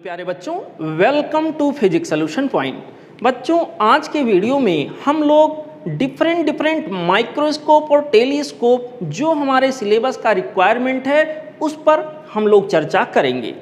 प्यारे बच्चों, welcome to physics solution point. बच्चों, आज के वीडियो में हम लोग डिफरेंट माइक्रोस्कोप और टेलीस्कोप जो हमारे सिलेबस का रिक्वायरमेंट है उस पर हम लोग चर्चा करेंगे।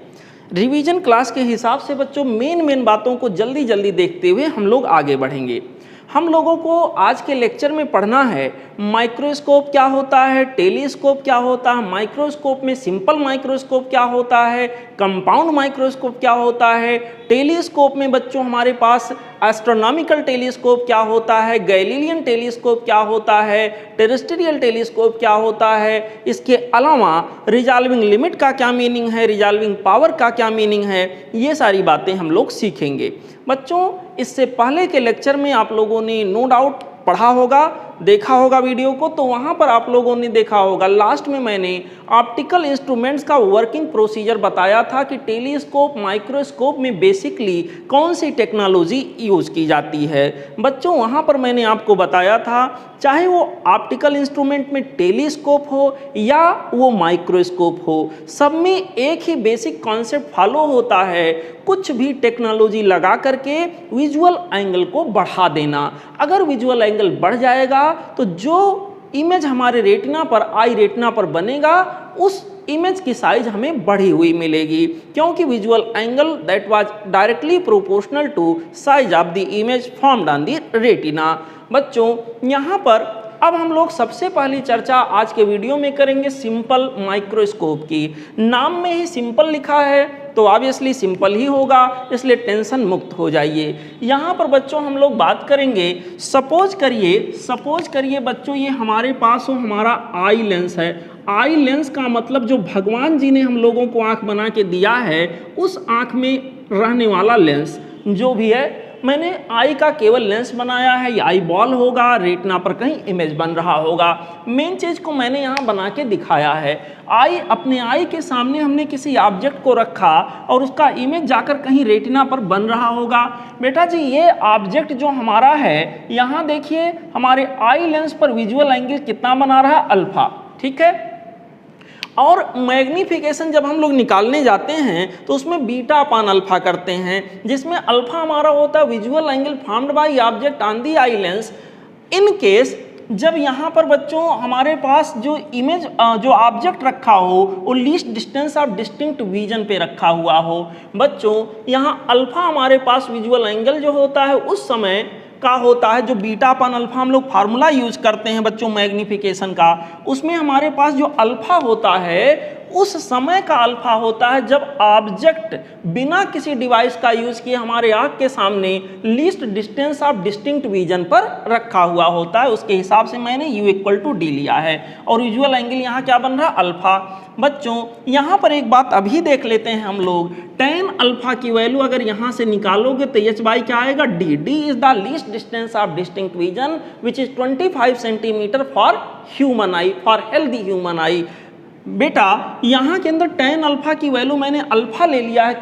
रिवीजन क्लास के हिसाब से बच्चों मेन बातों को जल्दी देखते हुए हम लोग आगे बढ़ेंगे। हम लोगों को आज के लेक्चर में पढ़ना है माइक्रोस्कोप क्या होता है, टेलीस्कोप क्या होता है, माइक्रोस्कोप में सिंपल माइक्रोस्कोप क्या होता है, कंपाउंड माइक्रोस्कोप क्या होता है, टेलीस्कोप में बच्चों हमारे पास एस्ट्रोनॉमिकल टेलीस्कोप क्या होता है, गैलीलियन टेलीस्कोप क्या होता है, टेरेस्ट्रियल टेलीस्कोप क्या होता है, इसके अलावा रिजॉल्विंग लिमिट का क्या मीनिंग है, रिजॉल्विंग पावर का क्या मीनिंग है, ये सारी बातें हम लोग सीखेंगे। बच्चों, इससे पहले के लेक्चर में आप लोगों ने नो डाउट पढ़ा होगा, देखा होगा वीडियो को, तो वहाँ पर आप लोगों ने देखा होगा लास्ट में मैंने ऑप्टिकल इंस्ट्रूमेंट्स का वर्किंग प्रोसीजर बताया था कि टेलीस्कोप माइक्रोस्कोप में बेसिकली कौन सी टेक्नोलॉजी यूज़ की जाती है। बच्चों, वहाँ पर मैंने आपको बताया था चाहे वो ऑप्टिकल इंस्ट्रूमेंट में टेलीस्कोप हो या वो माइक्रोस्कोप हो, सब में एक ही बेसिक कॉन्सेप्ट फॉलो होता है, कुछ भी टेक्नोलॉजी लगा करके विजुअल एंगल को बढ़ा देना। अगर विजुअल एंगल बढ़ जाएगा तो जो इमेज हमारे रेटिना पर आई रेटिना पर बनेगा उस इमेज की साइज हमें बढ़ी हुई मिलेगी, क्योंकि visual angle that was directly proportional to size of the image formed on the retina. बच्चों, यहाँ पर अब हम लोग सबसे पहली चर्चा आज के वीडियो में करेंगे सिंपल माइक्रोस्कोप की। नाम में ही सिंपल लिखा है तो ऑब्वियसली सिंपल ही होगा, इसलिए टेंशन मुक्त हो जाइए। यहाँ पर बच्चों हम लोग बात करेंगे, सपोज करिए बच्चों ये हमारे पास हो हमारा आई लेंस है। आई लेंस का मतलब जो भगवान जी ने हम लोगों को आँख बना के दिया है उस आँख में रहने वाला लेंस जो भी है, मैंने आई का केवल लेंस बनाया है, या आई बॉल होगा, रेटिना पर कहीं इमेज बन रहा होगा। मेन चीज को मैंने यहाँ बना के दिखाया है। अपने आई के सामने हमने किसी ऑब्जेक्ट को रखा और उसका इमेज जाकर कहीं रेटिना पर बन रहा होगा। बेटा जी, ये ऑब्जेक्ट जो हमारा है, यहाँ देखिए हमारे आई लेंस पर विजुअल एंगल कितना बना रहा है, अल्फा, ठीक है। और मैग्नीफिकेशन जब हम लोग निकालने जाते हैं तो उसमें बीटा अपान अल्फा करते हैं, जिसमें अल्फा हमारा होता है visual angle formed by object on the eye lens. In case जब यहाँ पर बच्चों हमारे पास जो इमेज जो ऑब्जेक्ट रखा हो वो least distance of distinct vision पे रखा हुआ हो, बच्चों यहाँ अल्फा हमारे पास विजुअल एंगल जो होता है उस समय का होता है, जो बीटा अपन अल्फा हम लोग फार्मूला यूज करते हैं बच्चों मैग्नीफिकेशन का, उसमें हमारे पास जो अल्फा होता है उस समय का अल्फा होता है जब ऑब्जेक्ट बिना किसी डिवाइस का यूज किए हमारे आंख के सामने least distance of distinct vision पर रखा हुआ होता है। उसके हिसाब से मैंने U = D लिया है और विजुअल एंगल यहाँ क्या बन रहा है, अल्फा। बच्चों, यहाँ पर एक बात अभी देख लेते हैं हम लोग, tan अल्फा की वैल्यू अगर यहाँ से निकालोगे तो h/, क्या आएगा, D। D is the least distance of distinct vision which is 25 centimetre for human I, for healthy human आई। बेटा, यहाँ के अंदर tan अल्फा की वैल्यू मैंने अल्फा ले लिया है,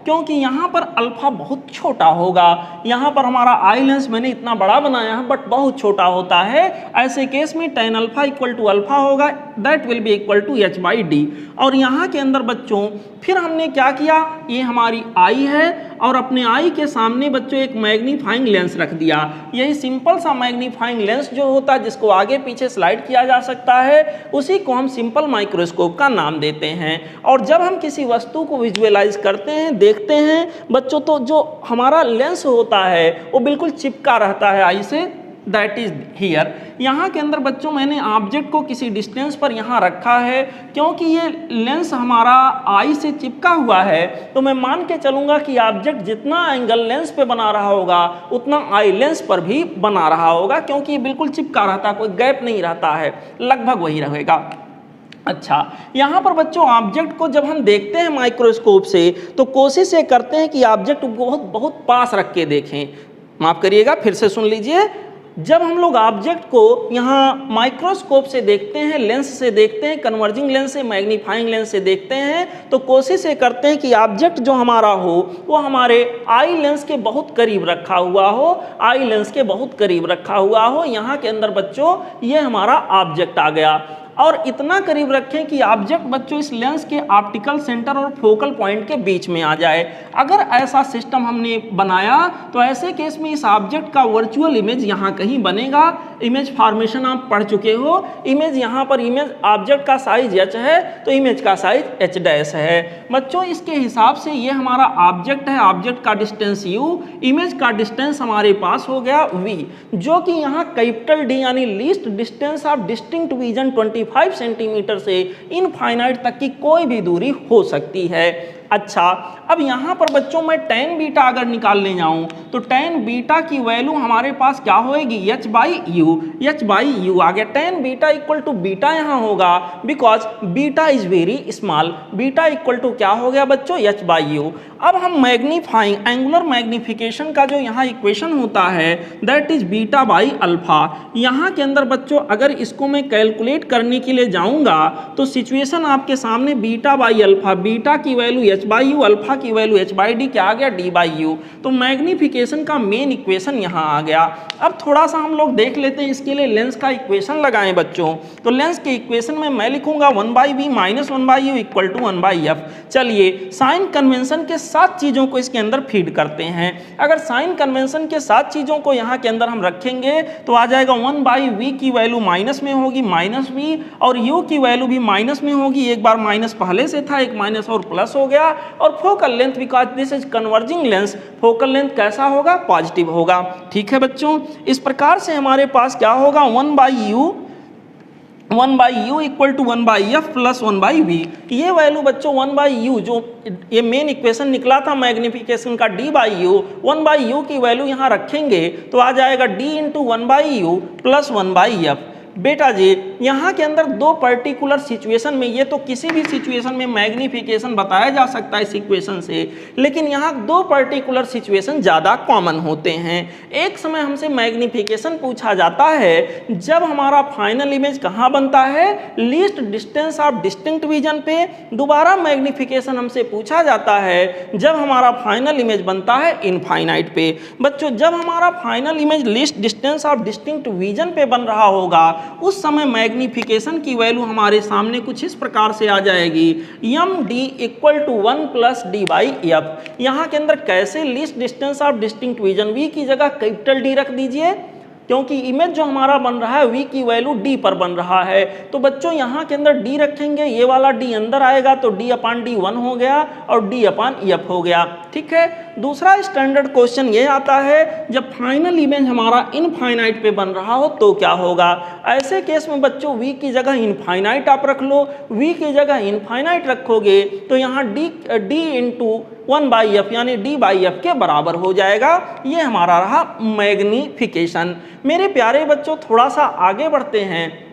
क्योंकि यहाँ पर अल्फा बहुत छोटा होगा। यहाँ पर हमारा आई लेंस मैंने इतना बड़ा बनाया है बट बहुत छोटा होता है। ऐसे केस में tan अल्फा = अल्फा होगा, दैट विल बी = h/d। और यहाँ के अंदर बच्चों फिर हमने क्या किया, ये हमारी आई है और अपने आई के सामने बच्चों एक मैग्नीफाइंग लेंस रख दिया। यही सिंपल सा मैग्नीफाइंग लेंस जो होता है जिसको आगे पीछे स्लाइड किया जा सकता है, उसी को हम सिंपल माइक्रोस्कोप का नाम देते हैं। और जब हम किसी वस्तु को विजुअलाइज करते हैं, देखते हैं बच्चों, तो जो हमारा लेंस होता है वो बिल्कुल चिपका रहता है आई से, दैट इज हियर। यहाँ के अंदर बच्चों मैंने ऑब्जेक्ट को किसी डिस्टेंस पर यहाँ रखा है, क्योंकि ये लेंस हमारा आई से चिपका हुआ है तो मैं मान के चलूँगा कि ऑब्जेक्ट जितना एंगल लेंस पे बना रहा होगा उतना आई लेंस पर भी बना रहा होगा, क्योंकि ये बिल्कुल चिपका रहता है, कोई गैप नहीं रहता है, लगभग वही रहेगा। अच्छा, यहाँ पर बच्चों ऑब्जेक्ट को जब हम देखते हैं माइक्रोस्कोप से तो कोशिश ये करते हैं कि ऑब्जेक्ट बहुत पास रख के देखें। माफ़ करिएगा, फिर से सुन लीजिए। जब हम लोग ऑब्जेक्ट को यहाँ माइक्रोस्कोप से देखते हैं, लेंस से देखते हैं, कन्वर्जिंग लेंस से, मैग्नीफाइंग लेंस से देखते हैं, तो कोशिश ये करते हैं कि ऑब्जेक्ट जो हमारा हो वो हमारे आई लेंस के बहुत करीब रखा हुआ हो, आई लेंस के बहुत करीब रखा हुआ हो। यहाँ के अंदर बच्चों ये हमारा ऑब्जेक्ट आ गया। और इतना करीब रखें कि ऑब्जेक्ट बच्चों इस लेंस के ऑप्टिकल सेंटर और फोकल पॉइंट के बीच में आ जाए। अगर ऐसा सिस्टम हमने बनाया तो ऐसे केस में इस ऑब्जेक्ट का वर्चुअल इमेज यहाँ कहीं बनेगा। इमेज फॉर्मेशन आप पढ़ चुके हो। इमेज यहाँ पर इमेज ऑब्जेक्ट का साइज h है तो इमेज का साइज h डैश है। बच्चों इसके हिसाब से ये हमारा ऑब्जेक्ट है, ऑब्जेक्ट का डिस्टेंस u, इमेज का डिस्टेंस हमारे पास हो गया v, जो कि यहाँ कैपिटल D यानी least distance of distinct vision 25 centimetre से इनफाइनाइट तक की कोई भी दूरी हो सकती है। अच्छा, अब यहाँ पर बच्चों मैं tan बीटा अगर निकालने जाऊँ तो tan बीटा की वैल्यू हमारे पास क्या होएगी, h बाई यू आ गया। tan beta equal to beta यहाँ होगा because beta is very small. Beta equal to क्या हो गया बच्चों, h बाई यू। अब हम मैग्नीफाइंग एंगुलर मैग्निफिकेशन का जो यहाँ इक्वेशन होता है that is beta by alpha. यहाँ के अंदर बच्चों अगर इसको मैं कैलकुलेट करने के लिए जाऊँगा तो सिचुएशन आपके सामने बीटा बाई अल्फा, बीटा की value h by you, alpha की वैल्यू h बाई डी, क्या आ गया d बाई यू। तो मैग्निफिकेशन का मेन इक्वेशन यहाँ आ गया। अब थोड़ा सा हम लोग देख लेते हैं, इसके लिए लेंस का इक्वेशन लगाएं बच्चों। तो लेंस के इक्वेशन में मैं लिखूंगा 1 by V minus 1 by U equal to 1 by F. चलिए साइन कन्वेंशन के 7 चीज़ों को इसके अंदर फीड करते हैं। अगर साइन कन्वेंशन के 7 चीज़ों को यहाँ के अंदर हम रखेंगे तो आ जाएगा 1 बाई वी की वैल्यू माइनस में होगी माइनस वी, और यू की वैल्यू भी माइनस में होगी। एक बार माइनस पहले से था, एक माइनस और प्लस हो गया। और focal length because this is converging lens, focal length कैसा होगा, पॉजिटिव होगा। ठीक है बच्चों, इस प्रकार से हमारे पास क्या होगा 1 by U equal to 1 by F plus 1 by V. ये वैल्यू बच्चों 1 बाई यू जो ये मेन इक्वेशन निकला था मैग्निफिकेशन का d by you, 1 by you की वैल्यू यहाँ रखेंगे तो आ जाएगा d into 1 by you plus 1 by F. बेटा जी यहाँ के अंदर दो पर्टिकुलर सिचुएशन में, ये तो किसी भी सिचुएशन में मैग्निफिकेशन बताया जा सकता है इस इक्वेशन से, लेकिन यहाँ दो पर्टिकुलर सिचुएशन ज़्यादा कॉमन होते हैं। एक समय हमसे मैग्निफिकेशन पूछा जाता है जब हमारा फाइनल इमेज कहाँ बनता है, least distance of distinct vision पे। दोबारा मैग्निफिकेशन हमसे पूछा जाता है जब हमारा फाइनल इमेज बनता है इनफाइनाइट पे। बच्चों जब हमारा final image least distance of distinct vision पे बन रहा होगा उस समय मैग्निफिकेशन की वैल्यू हमारे सामने कुछ इस प्रकार से आ जाएगी, M D equal to 1 plus D by F. यहाँ के अंदर कैसे, least distance of distinct vision, V की जगह कैपिटल डी रख दीजिए क्योंकि इमेज जो हमारा बन रहा है v की वैल्यू d पर बन रहा है। तो बच्चों यहाँ के अंदर d रखेंगे, ये वाला d अंदर आएगा तो d अपान डी 1 हो गया और d अपान एफ हो गया। ठीक है, दूसरा स्टैंडर्ड क्वेश्चन ये आता है जब फाइनल इमेज हमारा इनफाइनाइट पे बन रहा हो तो क्या होगा। ऐसे केस में बच्चों v की जगह इनफाइनाइट आप रख लो, v की जगह इनफाइनाइट रखोगे तो यहाँ d इंटू 1 बाई एफ यानी d बाई एफ के बराबर हो जाएगा। ये हमारा रहा मैग्निफिकेशन। मेरे प्यारे बच्चों थोड़ा सा आगे बढ़ते हैं,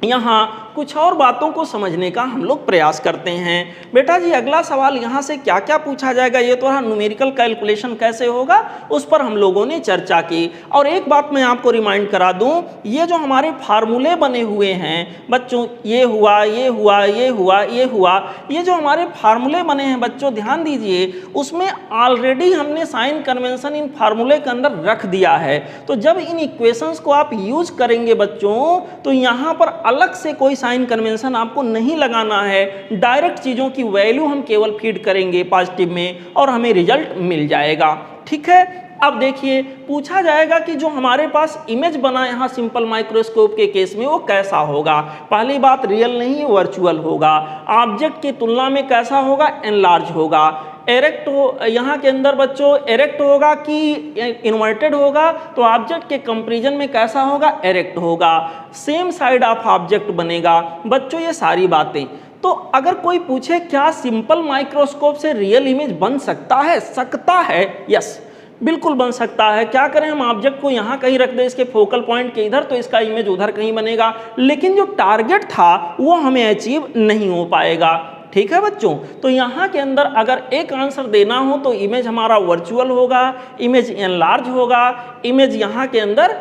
यहाँ कुछ और बातों को समझने का हम लोग प्रयास करते हैं। बेटा जी अगला सवाल यहाँ से क्या क्या पूछा जाएगा, ये तो न्यूमेरिकल कैलकुलेशन कैसे होगा उस पर हम लोगों ने चर्चा की। और एक बात मैं आपको रिमाइंड करा दूं, ये जो हमारे फार्मूले बने हुए हैं बच्चों, ये हुआ ये हुआ ये हुआ ये हुआ, ये जो हमारे फार्मूले बने हैं बच्चों ध्यान दीजिए, उसमें ऑलरेडी हमने साइन कन्वेंशन इन फार्मूले के अंदर रख दिया है। तो जब इन इक्वेशंस को आप यूज करेंगे बच्चों तो यहाँ पर अलग से कोई साइन कन्वेंशन आपको नहीं लगाना है, डायरेक्ट चीज़ों की वैल्यू हम केवल फीड करेंगे पॉजिटिव में और हमें रिजल्ट मिल जाएगा। ठीक है, अब देखिए पूछा जाएगा कि जो हमारे पास इमेज बना यहाँ सिंपल माइक्रोस्कोप के केस में वो कैसा होगा। पहली बात रियल नहीं वर्चुअल होगा, ऑब्जेक्ट की तुलना में कैसा होगा, एनलार्ज होगा, एरेक्ट हो, यहाँ के अंदर बच्चों एरेक्ट होगा कि इन्वर्टेड होगा, तो ऑब्जेक्ट के कंपैरिजन में कैसा होगा, एरेक्ट होगा, सेम साइड ऑफ ऑब्जेक्ट बनेगा। बच्चों ये सारी बातें, तो अगर कोई पूछे क्या सिंपल माइक्रोस्कोप से रियल इमेज बन सकता है, सकता है, यस बिल्कुल बन सकता है। क्या करें, हम ऑब्जेक्ट को यहाँ कहीं रख दें इसके फोकल पॉइंट के इधर तो इसका इमेज उधर कहीं बनेगा, लेकिन जो टारगेट था वो हमें अचीव नहीं हो पाएगा। ठीक है बच्चों, तो यहाँ के अंदर अगर एक आंसर देना हो तो इमेज हमारा वर्चुअल होगा, इमेज एनलार्ज होगा, इमेज यहाँ के अंदर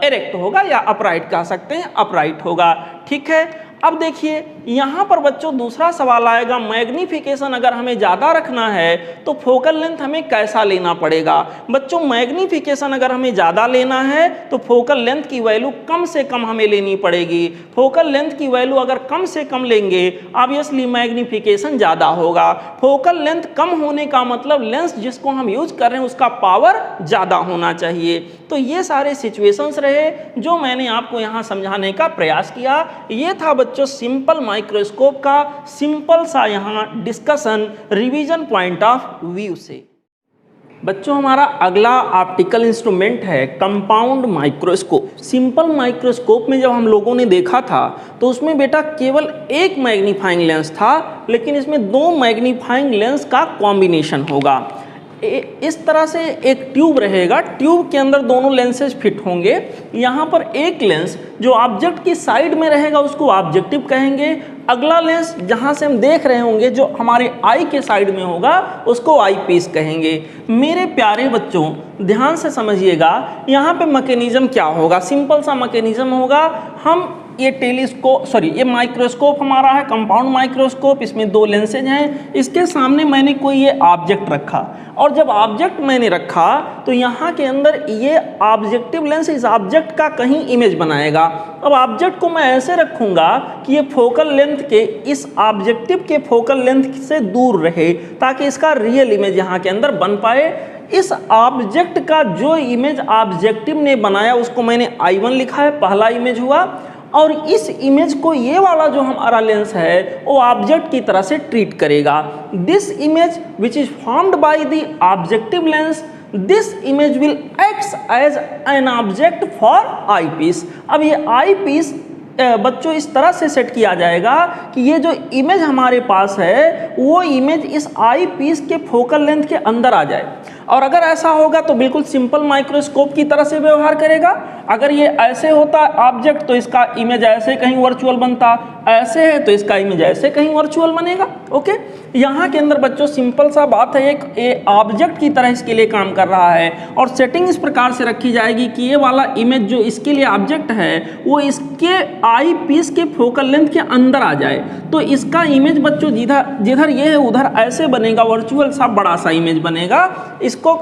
एरेक्ट होगा या अपराइट कह सकते हैं, अपराइट होगा। ठीक है, अब देखिए यहाँ पर बच्चों दूसरा सवाल आएगा, मैग्नीफिकेशन अगर हमें ज़्यादा रखना है तो फोकल लेंथ हमें कैसा लेना पड़ेगा। बच्चों मैग्नीफिकेशन अगर हमें ज़्यादा लेना है तो फोकल लेंथ की वैल्यू कम से कम हमें लेनी पड़ेगी। फोकल लेंथ की वैल्यू अगर कम से कम लेंगे ऑब्वियसली मैग्नीफिकेशन ज़्यादा होगा। फोकल लेंथ कम होने का मतलब लेंस जिसको हम यूज कर रहे हैं उसका पावर ज़्यादा होना चाहिए। तो ये सारे सिचुएशंस रहे जो मैंने आपको यहाँ समझाने का प्रयास किया। ये था बच्चों सिंपल माइक्रोस्कोप का सिंपल सा यहाँ discussion revision point of view से। बच्चों हमारा अगला ऑप्टिकल इंस्ट्रूमेंट है कंपाउंड माइक्रोस्कोप। सिंपल माइक्रोस्कोप में जब हम लोगों ने देखा था तो उसमें बेटा केवल एक मैग्नीफाइंग लेंस था, लेकिन इसमें दो मैग्नीफाइंग लेंस का कॉम्बिनेशन होगा। इस तरह से एक ट्यूब रहेगा, ट्यूब के अंदर दोनों लेंसेज फिट होंगे। यहाँ पर एक लेंस जो ऑब्जेक्ट की साइड में रहेगा उसको ऑब्जेक्टिव कहेंगे। अगला लेंस जहाँ से हम देख रहे होंगे जो हमारे आई के साइड में होगा उसको आई पीस कहेंगे। मेरे प्यारे बच्चों ध्यान से समझिएगा, यहाँ पे मैकेनिज्म क्या होगा। सिंपल सा मैकेनिज्म होगा। हम ये माइक्रोस्कोप हमारा है कंपाउंड माइक्रोस्कोप, इसमें दो लेंसेज हैं। इसके सामने मैंने कोई ये ऑब्जेक्ट रखा और जब ऑब्जेक्ट मैंने रखा तो यहाँ के अंदर ये ऑब्जेक्टिव लेंस इस ऑब्जेक्ट का कहीं इमेज बनाएगा। अब ऑब्जेक्ट को मैं ऐसे रखूँगा कि ये फोकल लेंथ के इस ऑब्जेक्टिव के फोकल लेंथ से दूर रहे ताकि इसका रियल इमेज यहाँ के अंदर बन पाए। इस ऑब्जेक्ट का जो इमेज ऑब्जेक्टिव ने बनाया उसको मैंने I1 लिखा है, पहला इमेज हुआ। और इस इमेज को ये वाला जो हमारा लेंस है वो ऑब्जेक्ट की तरह से ट्रीट करेगा। This image which is formed by the objective lens, this image will acts as an object for eyepiece. अब ये आई पीस बच्चों इस तरह से सेट किया जाएगा कि ये जो इमेज हमारे पास है वो इमेज इस आई पीस के फोकल लेंथ के अंदर आ जाए। और अगर ऐसा होगा तो बिल्कुल सिंपल माइक्रोस्कोप की तरह से व्यवहार करेगा। अगर ये ऐसे होता ऑब्जेक्ट तो इसका इमेज ऐसे कहीं वर्चुअल बनता, ऐसे है तो इसका इमेज ऐसे कहीं वर्चुअल बनेगा। ओके, यहाँ के अंदर बच्चों सिंपल सा बात है, एक ऑब्जेक्ट की तरह इसके लिए काम कर रहा है और सेटिंग इस प्रकार से रखी जाएगी कि ये वाला इमेज जो इसके लिए ऑब्जेक्ट है वो इसके आई पीस के फोकल लेंथ के अंदर आ जाए। तो इसका इमेज बच्चों जिधर ये है उधर ऐसे बनेगा, वर्चुअल सा बड़ा सा इमेज बनेगा। इसको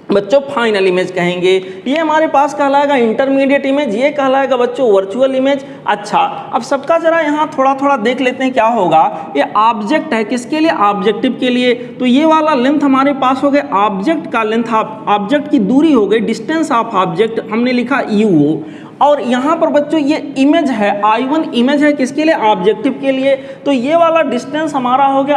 बच्चों फाइनल इमेज कहेंगे। ये हमारे पास कहलाएगा इंटरमीडिएट इमेज, ये कहलाएगा बच्चों वर्चुअल इमेज। अच्छा, अब सबका जरा यहाँ थोड़ा थोड़ा देख लेते हैं क्या होगा। ये ऑब्जेक्ट है, किसके लिए? ऑब्जेक्टिव के लिए। तो ये वाला लेंथ हमारे पास हो गया ऑब्जेक्ट का लेंथ, ऑब्जेक्ट की दूरी हो गई, डिस्टेंस ऑफ ऑब्जेक्ट हमने लिखा UO। और यहाँ पर बच्चों ये इमेज है I1 इमेज है किसके लिए? ऑब्जेक्टिव के लिए। तो ये वाला डिस्टेंस हमारा हो गया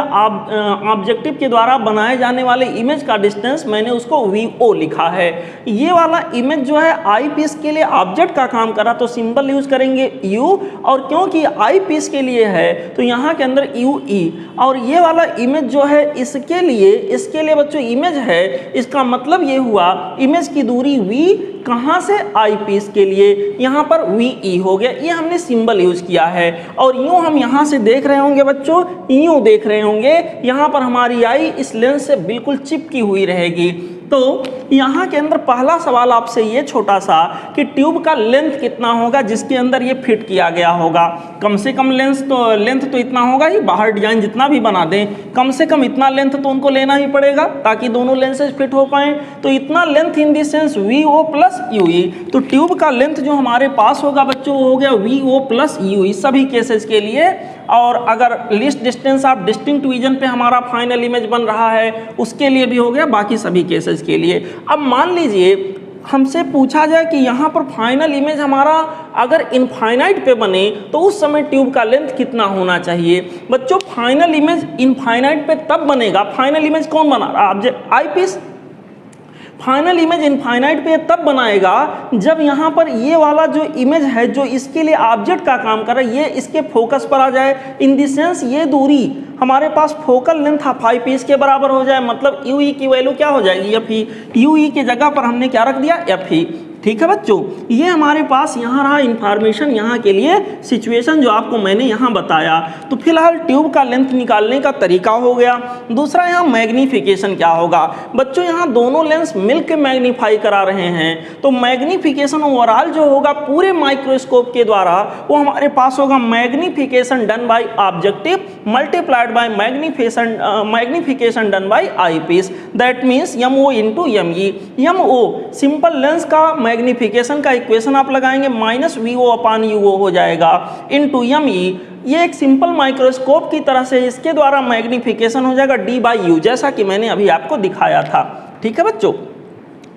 ऑब्जेक्टिव के द्वारा बनाए जाने वाले इमेज का डिस्टेंस, मैंने उसको VO लिखा है। ये वाला इमेज जो है आई पीस के लिए ऑब्जेक्ट का काम कर रहा तो सिंबल यूज करेंगे U, और क्योंकि आई पीस के लिए है तो यहाँ के अंदर UE। और ये वाला इमेज जो है इसके लिए बच्चों इमेज है, इसका मतलब ये हुआ इमेज की दूरी V कहाँ से? आई पीस के लिए, यहाँ पर VE हो गया। ये हमने सिंबल यूज किया है। और यूँ हम यहाँ से देख रहे होंगे बच्चों, यूँ देख रहे होंगे, यहाँ पर हमारी आई इस लेंस से बिल्कुल चिपकी हुई रहेगी। तो यहाँ के अंदर पहला सवाल आपसे ये छोटा सा कि ट्यूब का लेंथ कितना होगा जिसके अंदर ये फिट किया गया होगा। कम से कम लेंथ तो इतना होगा ही, बाहर डिजाइन जितना भी बना दें कम से कम इतना लेंथ तो उनको लेना ही पड़ेगा ताकि दोनों लेंसेज फिट हो पाएँ। तो इतना length in the sense VO plus UE। तो ट्यूब का लेंथ जो हमारे पास होगा बच्चों वो हो गया VO प्लस UE सभी केसेस के लिए। और अगर least distance of distinct vision पे हमारा फाइनल इमेज बन रहा है उसके लिए भी हो गया, बाकी सभी केसेस के लिए। अब मान लीजिए हमसे पूछा जाए कि यहाँ पर फाइनल इमेज हमारा अगर इनफाइनाइट पे बने तो उस समय ट्यूब का लेंथ कितना होना चाहिए। बच्चों फाइनल इमेज इनफाइनाइट पे तब बनेगा, फाइनल इमेज कौन बना रहा है? आई पीस। फाइनल इमेज इनफाइनाइट पे तब बनाएगा जब यहाँ पर ये वाला जो इमेज है जो इसके लिए ऑब्जेक्ट का काम कर रहा है ये इसके फोकस पर आ जाए। इन द सेंस ये दूरी हमारे पास focal length of eyepiece के बराबर हो जाए, मतलब UE की वैल्यू क्या हो जाएगी? FE। UE की जगह पर हमने क्या रख दिया? FE। ठीक है बच्चों, ये हमारे पास यहाँ रहा इंफॉर्मेशन, यहाँ के लिए सिचुएशन जो आपको मैंने यहाँ बताया। तो फिलहाल ट्यूब का लेंथ निकालने का तरीका हो गया। दूसरा यहाँ मैग्नीफिकेशन क्या होगा बच्चों, यहाँ दोनों लेंस मिलकर मैग्नीफाई करा रहे हैं, तो मैग्नीफिकेशन ओवरऑल जो होगा पूरे माइक्रोस्कोप के द्वारा वो हमारे पास होगा magnification done by objective multiplied by magnification done by eyepiece, that means MO into ME। MO simple lens का मैग्नीफिकेशन का इक्वेशन आप लगाएंगे -VO/UO हो जाएगा, इंटू ME ये एक सिंपल माइक्रोस्कोप की तरह से इसके द्वारा मैग्नीफिकेशन हो जाएगा D/U, जैसा कि मैंने अभी आपको दिखाया था। ठीक है बच्चों,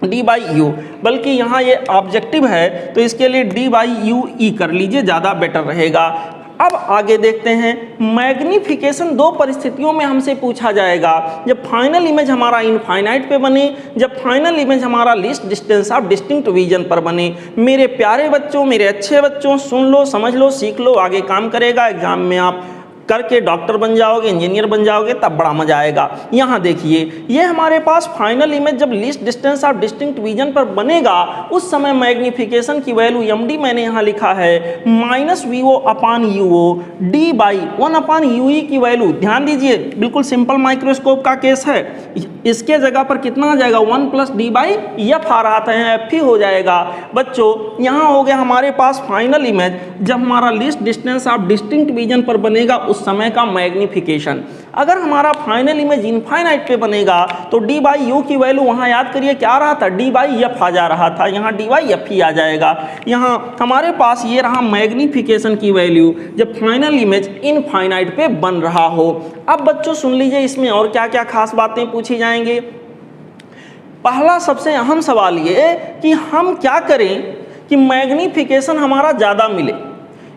D/U, बल्कि यहाँ ये ऑब्जेक्टिव है तो इसके लिए D/UE कर लीजिए, ज़्यादा बेटर रहेगा। अब आगे देखते हैं, मैग्नीफिकेशन दो परिस्थितियों में हमसे पूछा जाएगा, जब फाइनल इमेज हमारा इनफाइनाइट पे बने, जब फाइनल इमेज हमारा least distance of distinct vision पर बने। मेरे प्यारे बच्चों, मेरे अच्छे बच्चों, सुन लो, समझ लो, सीख लो, आगे काम करेगा, एग्जाम में आप करके डॉक्टर बन जाओगे, इंजीनियर बन जाओगे, तब बड़ा मजा आएगा। यहाँ देखिए, ये हमारे पास फाइनल इमेज जब least distance of distinct vision पर बनेगा उस समय मैग्नीफिकेशन की वैल्यू MD मैंने यहाँ लिखा है -VO/UO D/1/UE की वैल्यू। ध्यान दीजिए, बिल्कुल सिंपल माइक्रोस्कोप का केस है, इसके जगह पर कितना आ जाएगा 1 + D/F आ रहा था, यहाँ F ही हो जाएगा। बच्चों यहाँ हो गया हमारे पास फाइनल इमेज जब हमारा least distance of distinct vision पर बनेगा उस समय का मैग्नीफिकेशन। अगर हमारा फाइनल इमेज इनफाइनाइट पे बनेगा तो D/U की वैल्यू वहाँ याद करिए क्या रहा था, D/F आ जा रहा था, यहाँ D/F ही आ जाएगा। यहाँ हमारे पास ये रहा मैग्नीफिकेशन की वैल्यू जब फाइनल इमेज इनफाइनाइट पे बन रहा हो। अब बच्चों सुन लीजिए, इसमें और क्या क्या खास बातें पूछी जाएंगे। पहला सबसे अहम सवाल ये कि हम क्या करें कि मैग्नीफिकेशन हमारा ज़्यादा मिले,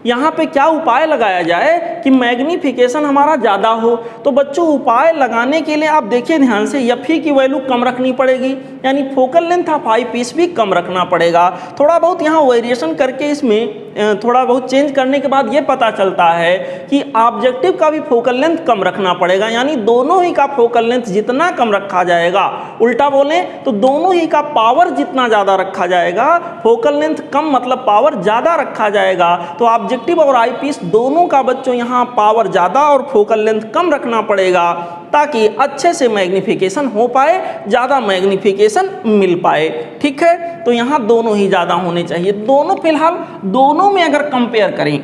यहाँ पे क्या उपाय लगाया जाए कि मैग्नीफिकेशन हमारा ज़्यादा हो। तो बच्चों उपाय लगाने के लिए आप देखिए ध्यान से, F की वैल्यू कम रखनी पड़ेगी, यानी focal length of eyepiece भी कम रखना पड़ेगा। थोड़ा बहुत यहाँ वेरिएशन करके इसमें थोड़ा बहुत चेंज करने के बाद ये पता चलता है कि ऑब्जेक्टिव का भी फोकल लेंथ कम रखना पड़ेगा, यानी दोनों ही का फोकल लेंथ जितना कम रखा जाएगा, उल्टा बोलें तो दोनों ही का पावर जितना ज़्यादा रखा जाएगा, फोकल लेंथ कम मतलब पावर ज़्यादा रखा जाएगा। तो ऑब्जेक्टिव और आई पीस दोनों का बच्चों यहाँ पावर ज़्यादा और फोकल लेंथ कम रखना पड़ेगा ताकि अच्छे से मैग्नीफिकेशन हो पाए, ज़्यादा मैग्नीफिकेशन मिल पाए। ठीक है, तो यहाँ दोनों ही ज़्यादा होने चाहिए। दोनों फिलहाल दोनों में अगर कंपेयर करें,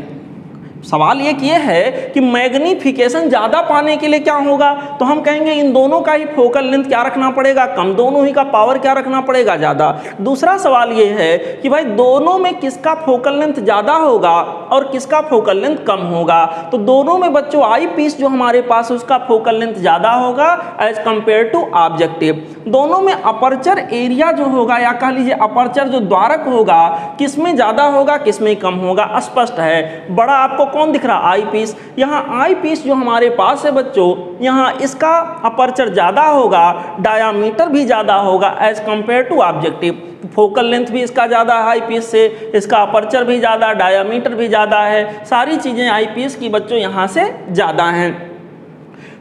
सवाल एक ये है कि मैग्नीफिकेशन ज़्यादा पाने के लिए क्या होगा, तो हम कहेंगे इन दोनों का ही फोकल लेंथ क्या रखना पड़ेगा, कम, दोनों ही का पावर क्या रखना पड़ेगा, ज़्यादा। दूसरा सवाल ये है कि भाई दोनों में किसका फोकल लेंथ ज़्यादा होगा और किसका फोकल लेंथ कम होगा। तो दोनों में बच्चों आई पीस जो हमारे पास है उसका फोकल लेंथ ज़्यादा होगा एज कंपेयर टू ऑब्जेक्टिव। दोनों में अपर्चर एरिया जो होगा या कह लीजिए अपर्चर जो द्वारक होगा किसमें ज़्यादा होगा किसमें कम होगा, स्पष्ट है। बड़ा आपको कौन दिख रहा, आई पीस। यहाँ आई पीस जो हमारे पास है बच्चों, यहाँ इसका अपर्चर ज़्यादा होगा, डायामीटर भी ज़्यादा होगा as compared to objective. Focal length भी इसका ज़्यादा है आई पीस से, इसका अपर्चर भी ज़्यादा, डायामीटर भी ज़्यादा है, सारी चीज़ें आई पीस की बच्चों यहाँ से ज़्यादा हैं।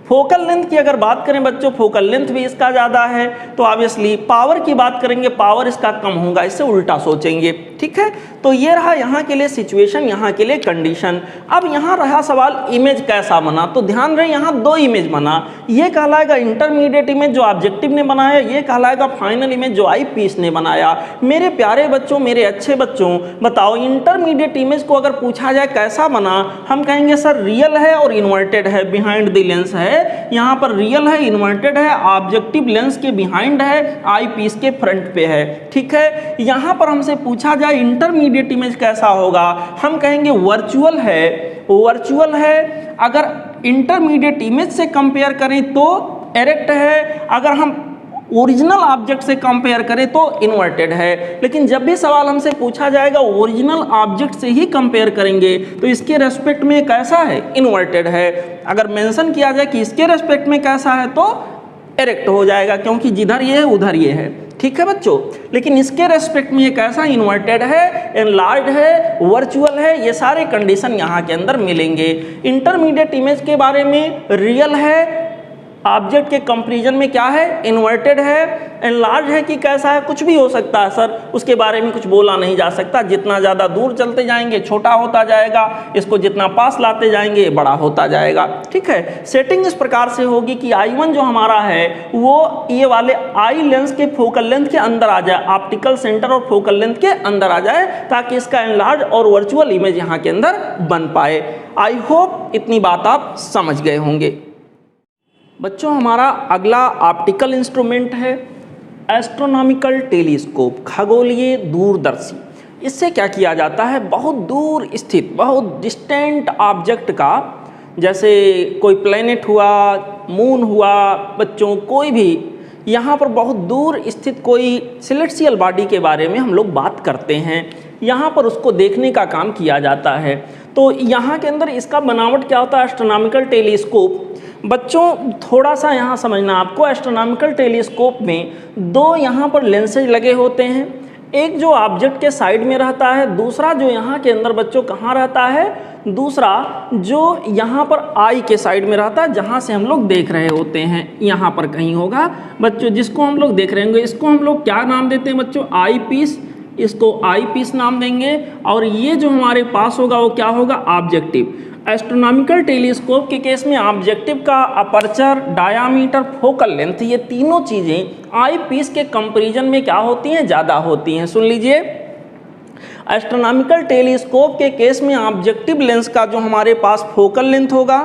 फोकल लेंथ की अगर बात करें बच्चों, फोकल लेंथ भी इसका ज़्यादा है, तो ऑब्वियसली पावर की बात करेंगे, पावर इसका कम होगा, इससे उल्टा सोचेंगे। ठीक है, तो ये रहा यहाँ के लिए सिचुएशन, यहाँ के लिए कंडीशन। अब यहाँ रहा सवाल इमेज कैसा बना, तो ध्यान रहे यहाँ दो इमेज बना, ये कहलाएगा इंटरमीडिएट इमेज जो ऑब्जेक्टिव ने बनाया, ये कहलाएगा फाइनल इमेज जो आई पीस ने बनाया। मेरे प्यारे बच्चों, मेरे अच्छे बच्चों, बताओ इंटरमीडिएट इमेज को अगर पूछा जाए कैसा बना, हम कहेंगे सर रियल है और इन्वर्टेड है, बिहाइंड द लेंस है, यहाँ पर रियल है, इन्वर्टेड है, ऑब्जेक्टिव लेंस के बिहाइंड है, आई पीस के फ्रंट पे है। ठीक है, यहाँ पर हमसे पूछा जाए इंटरमीडिएट इमेज कैसा होगा, हम कहेंगे वर्चुअल है, वर्चुअल है। अगर इंटरमीडिएट इमेज से कंपेयर करें तो एरेक्ट है, अगर हम ओरिजिनल ऑब्जेक्ट से कंपेयर करें तो इन्वर्टेड है। लेकिन जब भी सवाल हमसे पूछा जाएगा ओरिजिनल ऑब्जेक्ट से ही कंपेयर करेंगे तो इसके रेस्पेक्ट में कैसा है, इन्वर्टेड है। अगर मेंशन किया जाए कि इसके रेस्पेक्ट में कैसा है तो एरेक्ट हो जाएगा, क्योंकि जिधर ये है उधर ये है। ठीक है बच्चों, लेकिन इसके रेस्पेक्ट में ये कैसा, इन्वर्टेड है, एनलार्ज्ड है, वर्चुअल है, ये सारे कंडीशन यहाँ के अंदर मिलेंगे। इंटरमीडिएट इमेज के बारे में रियल है, ऑब्जेक्ट के कंपैरिजन में क्या है, इन्वर्टेड है, एनलार्ज है कि कैसा है, कुछ भी हो सकता है सर, उसके बारे में कुछ बोला नहीं जा सकता। जितना ज़्यादा दूर चलते जाएंगे छोटा होता जाएगा, इसको जितना पास लाते जाएंगे बड़ा होता जाएगा। ठीक है, सेटिंग इस प्रकार से होगी कि I1 जो हमारा है वो ये वाले आई लेंस के फोकल लेंथ के अंदर आ जाए, ऑप्टिकल सेंटर और फोकल लेंथ के अंदर आ जाए, ताकि इसका एनलार्ज और वर्चुअल इमेज यहाँ के अंदर बन पाए। आई होप इतनी बात आप समझ गए होंगे। बच्चों हमारा अगला ऑप्टिकल इंस्ट्रूमेंट है एस्ट्रोनॉमिकल टेलीस्कोप, खगोलीय दूरदर्शी। इससे क्या किया जाता है, बहुत दूर स्थित, बहुत डिस्टेंट ऑब्जेक्ट का, जैसे कोई प्लैनेट हुआ, मून हुआ, बच्चों कोई भी यहाँ पर बहुत दूर स्थित कोई सेलेस्टियल बॉडी के बारे में हम लोग बात करते हैं, यहाँ पर उसको देखने का काम किया जाता है। तो यहाँ के अंदर इसका बनावट क्या होता है, एस्ट्रोनॉमिकल टेलीस्कोप। बच्चों थोड़ा सा यहाँ समझना आपको, एस्ट्रोनॉमिकल टेलीस्कोप में दो यहाँ पर लेंसेज लगे होते हैं, एक जो ऑब्जेक्ट के साइड में रहता है, दूसरा जो यहाँ के अंदर बच्चों कहाँ रहता है, दूसरा जो यहाँ पर आई के साइड में रहता है, जहाँ से हम लोग देख रहे होते हैं, यहाँ पर कहीं होगा बच्चों, जिसको हम लोग देख रहे होंगे। इसको हम लोग क्या नाम देते हैं बच्चों, आई पीस, इसको आई पीस नाम देंगे। और ये जो हमारे पास होगा वो क्या होगा, ऑब्जेक्टिव। एस्ट्रोनॉमिकल टेलीस्कोप के केस में ऑब्जेक्टिव का अपर्चर, डायामीटर, फोकल लेंथ, ये तीनों चीज़ें आई पीस के कंपैरिजन में क्या होती हैं, ज़्यादा होती हैं। सुन लीजिए, एस्ट्रोनॉमिकल टेलीस्कोप के केस में ऑब्जेक्टिव लेंस का जो हमारे पास फोकल लेंथ होगा,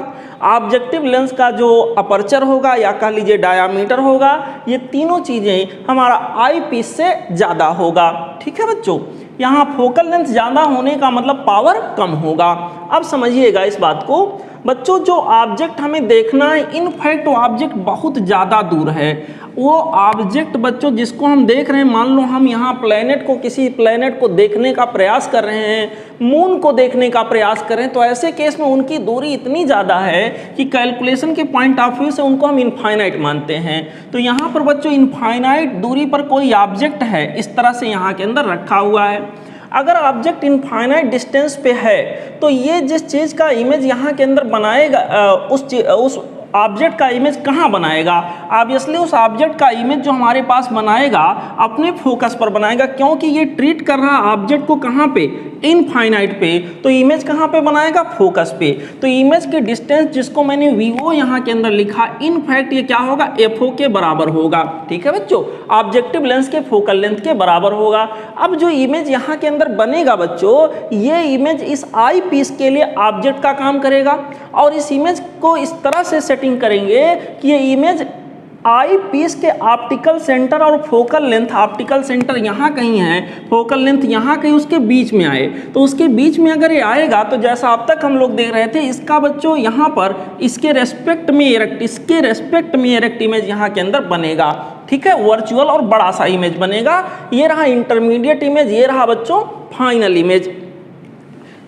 ऑब्जेक्टिव लेंस का जो अपर्चर होगा या कह लीजिए डायामीटर होगा, ये तीनों चीज़ें हमारा आई पीस से ज़्यादा होगा। ठीक है बच्चों, यहाँ फोकल लेंथ ज़्यादा होने का मतलब पावर कम होगा। अब समझिएगा इस बात को बच्चों, जो ऑब्जेक्ट हमें देखना है, इनफैक्ट वो ऑब्जेक्ट बहुत ज़्यादा दूर है। वो ऑब्जेक्ट बच्चों जिसको हम देख रहे हैं, मान लो हम यहाँ प्लेनेट को, किसी प्लेनेट को देखने का प्रयास कर रहे हैं, मून को देखने का प्रयास कर रहे हैं, तो ऐसे केस में उनकी दूरी इतनी ज़्यादा है कि कैलकुलेशन के पॉइंट ऑफ व्यू से उनको हम इनफाइनाइट मानते हैं। तो यहाँ पर बच्चों इनफाइनाइट दूरी पर कोई ऑब्जेक्ट है, इस तरह से यहाँ के अंदर रखा हुआ है। अगर ऑब्जेक्ट इनफाइनाइट डिस्टेंस पे है तो ये जिस चीज़ का इमेज यहाँ के अंदर बनाएगा, उस ऑब्जेक्ट का इमेज कहाँ बनाएगा, ऑब्वियसली उस ऑब्जेक्ट का इमेज जो हमारे पास बनाएगा अपने फोकस पर बनाएगा, क्योंकि ये ट्रीट कर रहा ऑब्जेक्ट को कहाँ पे, इनफाइनाइट पे। तो इमेज कहाँ पे बनाएगा, फोकस पे। तो इमेज की डिस्टेंस जिसको मैंने वीओ यहाँ के अंदर लिखा, इनफैक्ट ये क्या होगा, एफओ के बराबर होगा। ठीक है बच्चों, ऑब्जेक्टिव लेंस के फोकल लेंथ के बराबर होगा। अब जो इमेज यहाँ के अंदर बनेगा बच्चों, ये इमेज इस आई पीस के लिए ऑब्जेक्ट का काम करेगा, और इस इमेज को इस तरह से सेटिंग करेंगे कि ये इमेज आई पीस के ऑप्टिकल सेंटर और फोकल लेंथ, ऑप्टिकल सेंटर यहाँ कहीं है, फोकल लेंथ यहाँ कहीं, उसके बीच में आए। तो उसके बीच में अगर ये आएगा तो जैसा अब तक हम लोग देख रहे थे, इसका बच्चों यहाँ पर इसके रेस्पेक्ट में इरेक्ट इमेज यहाँ के अंदर बनेगा। ठीक है, वर्चुअल और बड़ा सा इमेज बनेगा। ये रहा इंटरमीडिएट इमेज, ये रहा बच्चों फाइनल इमेज।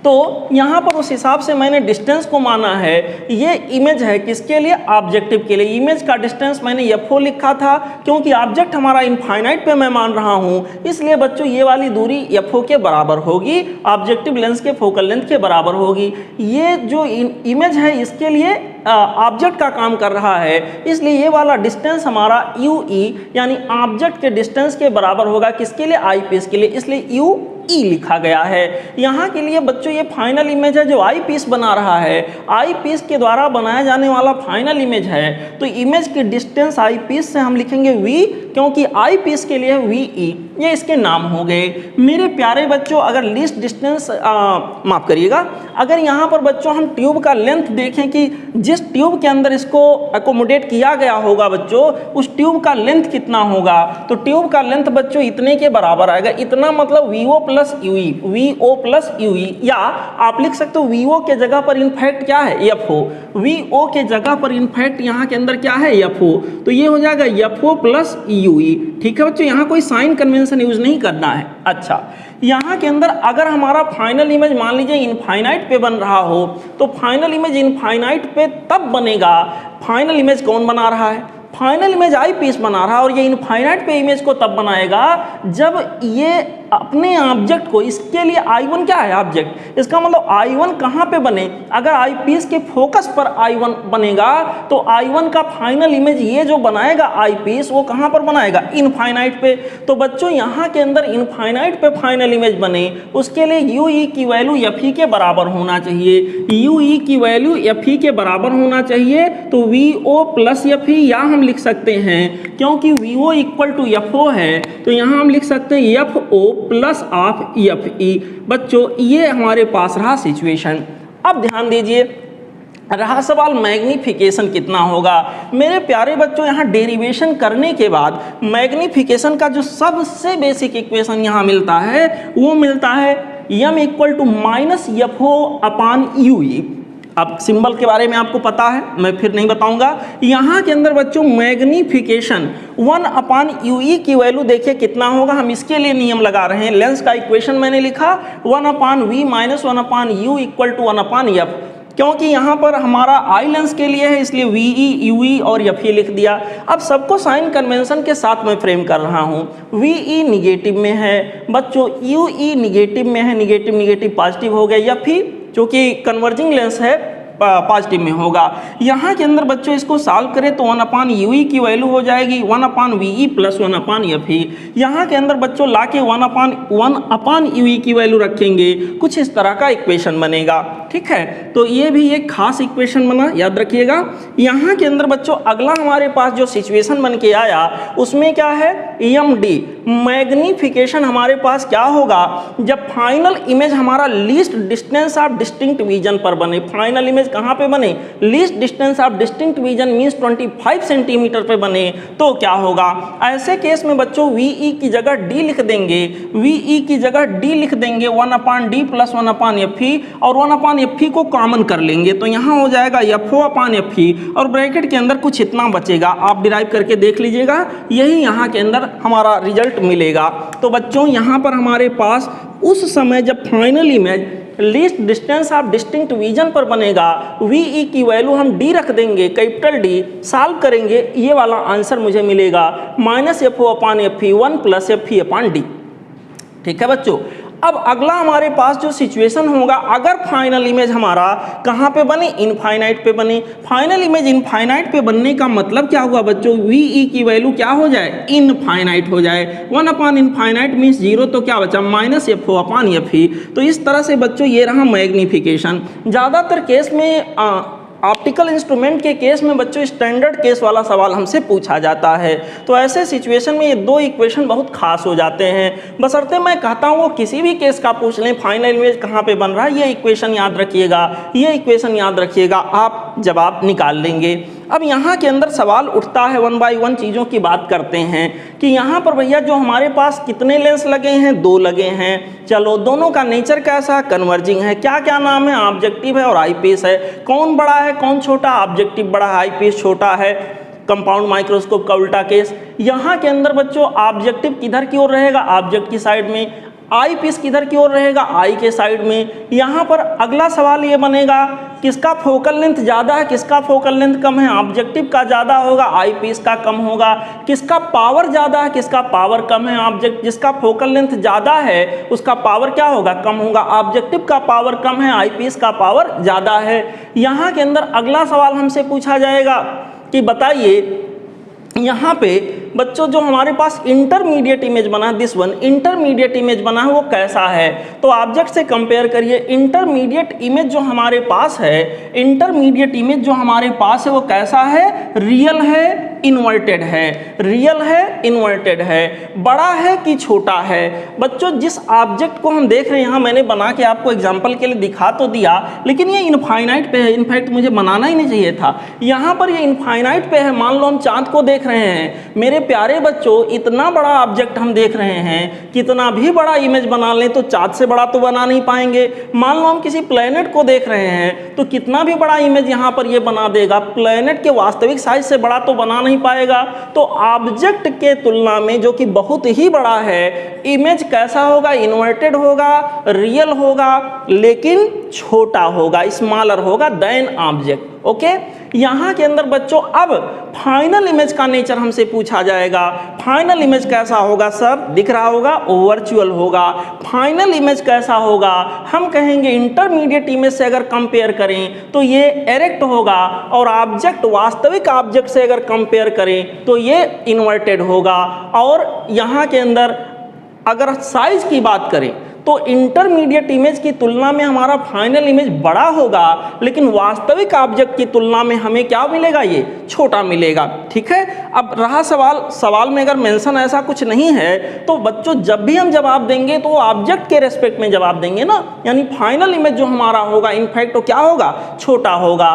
तो यहाँ पर उस हिसाब से मैंने डिस्टेंस को माना है, ये इमेज है किसके लिए, ऑब्जेक्टिव के लिए। इमेज का डिस्टेंस मैंने एफओ लिखा था, क्योंकि ऑब्जेक्ट हमारा इनफाइनाइट पे मैं मान रहा हूँ, इसलिए बच्चों ये वाली दूरी एफओ के बराबर होगी, ऑब्जेक्टिव लेंस के फोकल लेंथ के बराबर होगी। ये जो इमेज है इसके लिए ऑब्जेक्ट का काम कर रहा है, इसलिए ये वाला डिस्टेंस हमारा यूई यानी ऑब्जेक्ट के डिस्टेंस के बराबर होगा, किसके लिए, आई पीस के लिए, इसलिए यू ई लिखा गया है। यहाँ के लिए बच्चों ये फाइनल इमेज है जो आई पीस बना रहा है, आई पीस के द्वारा बनाया जाने वाला फाइनल इमेज है। तो इमेज की डिस्टेंस आई पीस से हम लिखेंगे वी, क्योंकि आई पीस के लिए वी ई, ये इसके नाम हो गए। मेरे प्यारे बच्चों, अगर लीस्ट डिस्टेंस माफ करिएगा, अगर यहाँ पर बच्चों हम ट्यूब का लेंथ देखें कि जिस ट्यूब के अंदर इसको एकोमोडेट किया गया होगा बच्चों, उस ट्यूब का लेंथ कितना होगा, तो ट्यूब का लेंथ बच्चों इतने के बराबर आएगा। इतना मतलब VO plus UE, VO plus UE, या आप लिख सकते हो वीओ के जगह पर इनफैक्ट क्या है, एफओ। वीओ के जगह पर इनफैक्ट यहाँ के अंदर क्या है, एफओ। तो ये हो जाएगा एफओ प्लस यूई। ठीक है बच्चों, यहाँ कोई साइन कन्वेंशन यूज नहीं करना है। अच्छा, यहाँ के अंदर अगर हमारा फाइनल इमेज मान लीजिए इनफाइनाइट पे बन रहा हो, तो फाइनल इमेज इनफाइनाइट पे तब बनेगा। फाइनल इमेज कौन बना रहा है, फाइनल इमेज आई पीस बना रहा है, और ये इनफाइनाइट पे इमेज को तब बनाएगा जब ये अपने ऑब्जेक्ट को, इसके लिए I1 क्या है ऑब्जेक्ट, इसका मतलब I1 कहाँ पे बने, अगर आईपीस के फोकस पर I1 बनेगा तो I1 का फाइनल इमेज ये जो बनाएगा आईपीस वो कहाँ पर बनाएगा, इनफाइनाइट पे। तो बच्चों यहाँ के अंदर इनफाइनाइट पे फाइनल इमेज बने उसके लिए UE की वैल्यू FE के बराबर होना चाहिए, UE की वैल्यू FE के बराबर होना चाहिए। तो VO प्लस FE या हम लिख सकते हैं, क्योंकि VO इक्वल टू FO है तो यहाँ हम लिख सकते हैं FO प्लस ऑफ FE। बच्चों ये हमारे पास रहा सिचुएशन। अब ध्यान दीजिए, रहा सवाल मैग्नीफिकेशन कितना होगा। मेरे प्यारे बच्चों यहाँ डेरिवेशन करने के बाद मैग्नीफिकेशन का जो सबसे बेसिक इक्वेशन यहाँ मिलता है वो मिलता है m equal to minus FO upon UE। अब सिंबल के बारे में आपको पता है, मैं फिर नहीं बताऊंगा। यहाँ के अंदर बच्चों मैग्नीफिकेशन 1 अपान UE की वैल्यू देखिए कितना होगा, हम इसके लिए नियम लगा रहे हैं। लेंस का इक्वेशन मैंने लिखा 1 upon V minus 1 upon U equal to 1 upon F, क्योंकि यहाँ पर हमारा आई लेंस के लिए है इसलिए VE, UE और FE लिख दिया। अब सबको साइन कन्वेंशन के साथ मैं फ्रेम कर रहा हूँ। VE निगेटिव में है बच्चों, UE निगेटिव में है, निगेटिव निगेटिव पॉजिटिव हो गया, FE जो कि कन्वर्जिंग लेंस है पॉजिटिव में होगा। यहाँ के अंदर बच्चों इसको सॉल्व करें तो 1 अपान UE की वैल्यू हो जाएगी 1 अपान VE प्लस 1 अपान FE। यहाँ के अंदर बच्चों ला के 1 अपान UE की वैल्यू रखेंगे, कुछ इस तरह का इक्वेशन बनेगा। ठीक है, तो ये भी एक खास इक्वेशन बना, याद रखिएगा। यहाँ के अंदर बच्चों अगला हमारे पास जो सिचुएशन बन के आया उसमें क्या है, EMD मैग्नीफिकेशन हमारे पास क्या होगा, जब फाइनल इमेज हमारा least distance of distinct vision पर बने। फाइनल इमेज कहाँ पे बने, least distance of distinct vision means 25 centimetre पे बने तो क्या होगा। ऐसे केस में बच्चों VE की जगह D लिख देंगे, VE की जगह D लिख देंगे 1 अपान D प्लस 1 अपान FE और 1 अपान FE को कॉमन कर लेंगे तो यहाँ हो जाएगा FO अपान FE और ब्रैकेट के अंदर कुछ इतना बचेगा, आप डिराइव करके देख लीजिएगा, यही यहाँ के अंदर हमारा रिजल्ट मिलेगा। तो बच्चों यहाँ पर हमारे पास उस समय जब final image least distance of distinct vision पर बनेगा, VE की वैल्यू हम D रख देंगे, कैपिटल D, सॉल्व करेंगे, ये वाला आंसर मुझे मिलेगा माइनस FO अपान FE 1 प्लस FE अपान D। ठीक है बच्चों, अब अगला हमारे पास जो सिचुएशन होगा, अगर फाइनल इमेज हमारा कहाँ पे बने, इनफाइनाइट पे बने। फाइनल इमेज इनफाइनाइट पे बनने का मतलब क्या हुआ बच्चों, VE की वैल्यू क्या हो जाए, इनफाइनाइट हो जाए। 1 अपान इनफाइनाइट मीन्स 0 तो क्या बचा, माइनस FO अपान FE। तो इस तरह से बच्चों ये रहा मैग्नीफिकेशन। ज़्यादातर केस में ऑप्टिकल इंस्ट्रूमेंट के केस में बच्चों स्टैंडर्ड केस वाला सवाल हमसे पूछा जाता है, तो ऐसे सिचुएशन में ये दो इक्वेशन बहुत खास हो जाते हैं। बशर्ते मैं कहता हूँ वो किसी भी केस का पूछ लें, फाइनल इमेज कहाँ पे बन रहा है, ये इक्वेशन याद रखिएगा, ये इक्वेशन याद रखिएगा, आप जवाब निकाल लेंगे। अब यहाँ के अंदर सवाल उठता है, 1 बाई 1 चीज़ों की बात करते हैं कि यहाँ पर भैया जो हमारे पास कितने लेंस लगे हैं, 2 लगे हैं। चलो दोनों का नेचर कैसा, कन्वर्जिंग है। क्या क्या नाम है, ऑब्जेक्टिव है और आईपीस है। कौन बड़ा है कौन छोटा, ऑब्जेक्टिव बड़ा है आईपीस छोटा है। कंपाउंड माइक्रोस्कोप का उल्टा केस। यहाँ के अंदर बच्चों ऑब्जेक्टिव किधर की ओर रहेगा, ऑब्जेक्ट की साइड में। आई पीस किधर की ओर रहेगा, आई के साइड में। यहाँ पर अगला सवाल ये बनेगा, किसका फोकल लेंथ ज़्यादा है, किसका फोकल लेंथ कम है। ऑब्जेक्टिव का ज़्यादा होगा, आई पीस का कम होगा। किसका पावर ज़्यादा है, किसका पावर कम है। ऑब्जेक्ट जिसका फोकल लेंथ ज़्यादा है उसका पावर क्या होगा, कम होगा। ऑब्जेक्टिव का पावर कम है, आई पीस का पावर ज़्यादा है। यहाँ के अंदर अगला सवाल हमसे पूछा जाएगा कि बताइए यहाँ पे बच्चों जो हमारे पास इंटरमीडिएट इमेज बना है, दिस वन इंटरमीडिएट इमेज बना है, वो कैसा है। तो ऑब्जेक्ट से कंपेयर करिए। इंटरमीडिएट इमेज जो हमारे पास है, इंटरमीडिएट इमेज जो हमारे पास है वो कैसा है, रियल है इन्वर्टेड है, रियल है इन्वर्टेड है, बड़ा है कि छोटा है। बच्चों जिस ऑब्जेक्ट को हम देख रहे हैं, यहाँ मैंने बना के आपको एग्जाम्पल के लिए दिखा तो दिया, लेकिन ये इनफाइनाइट पे है। इनफैक्ट मुझे बनाना ही नहीं चाहिए था, यहाँ पर ये इनफाइनाइट पे है। मान लो हम चांद को देख रहे हैं। मेरे प्यारे बच्चों इतना बड़ा ऑब्जेक्ट हम देख रहे हैं, कितना भी बड़ा इमेज बना लें तो चांद से बड़ा तो बना नहीं पाएंगे। मान लो हम किसी प्लेनेट को देख रहे हैं तो कितना भी बड़ा इमेज यहाँ पर ये बना देगा, प्लेनेट के वास्तविक साइज से बड़ा तो बना नहीं पाएगा। तो ऑब्जेक्ट के तुलना में जो कि बहुत ही बड़ा है, इमेज कैसा होगा, इन्वर्टेड होगा, रियल होगा, लेकिन छोटा होगा, स्मॉलर होगा देन ऑब्जेक्ट। ओके, यहाँ के अंदर बच्चों अब फाइनल इमेज का नेचर हमसे पूछा जाएगा। फाइनल इमेज कैसा होगा सर? दिख रहा होगा, वर्चुअल होगा। फाइनल इमेज कैसा होगा? हम कहेंगे इंटरमीडिएट इमेज से अगर कंपेयर करें तो ये एरेक्ट होगा, और ऑब्जेक्ट वास्तविक ऑब्जेक्ट से अगर कंपेयर करें तो ये इन्वर्टेड होगा। और यहाँ के अंदर अगर साइज की बात करें तो इंटरमीडिएट इमेज की तुलना में हमारा फाइनल इमेज बड़ा होगा, लेकिन वास्तविक ऑब्जेक्ट की तुलना में हमें क्या मिलेगा? ये छोटा मिलेगा। ठीक है, अब रहा सवाल में अगर मेंशन ऐसा कुछ नहीं है तो बच्चों जब भी हम जवाब देंगे तो ऑब्जेक्ट के रेस्पेक्ट में जवाब देंगे ना, यानी फाइनल इमेज जो हमारा होगा इनफैक्ट तो क्या होगा? छोटा होगा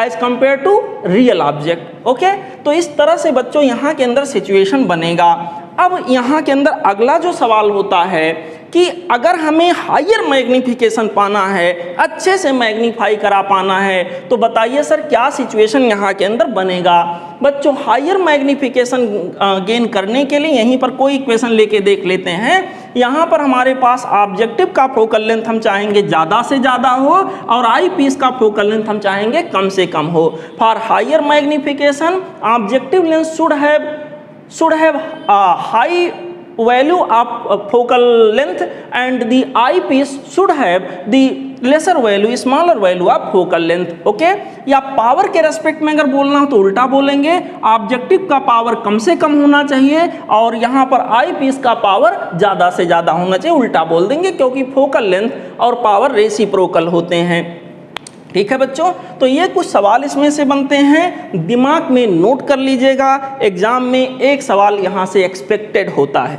as compared to real object. Okay, तो इस तरह से बच्चों यहाँ के अंदर सिचुएशन बनेगा। अब यहाँ के अंदर अगला जो सवाल होता है कि अगर हमें हायर मैग्नीफिकेशन पाना है, अच्छे से मैग्नीफाई करा पाना है, तो बताइए सर क्या सिचुएशन यहाँ के अंदर बनेगा? बच्चों हायर मैग्नीफिकेशन गेन करने के लिए यहीं पर कोई इक्वेशन लेके देख लेते हैं। यहाँ पर हमारे पास ऑब्जेक्टिव का फोकल लेंथ हम चाहेंगे ज़्यादा से ज़्यादा हो, और आई पीस का फोकल लेंथ हम चाहेंगे कम से कम हो। For higher magnification objective length should have a high value of focal length and the eyepiece should have the lesser value, smaller value of focal length. Okay, या power के respect में अगर बोलना हो तो उल्टा बोलेंगे, ऑब्जेक्टिव का पावर कम से कम होना चाहिए और यहाँ पर आई पीस का पावर ज़्यादा से ज़्यादा होना चाहिए, उल्टा बोल देंगे, क्योंकि फोकल लेंथ और पावर रेसिप्रोकल होते हैं। ठीक है बच्चों, तो ये कुछ सवाल इसमें से बनते हैं, दिमाग में नोट कर लीजिएगा, एग्जाम में एक सवाल यहाँ से एक्सपेक्टेड होता है।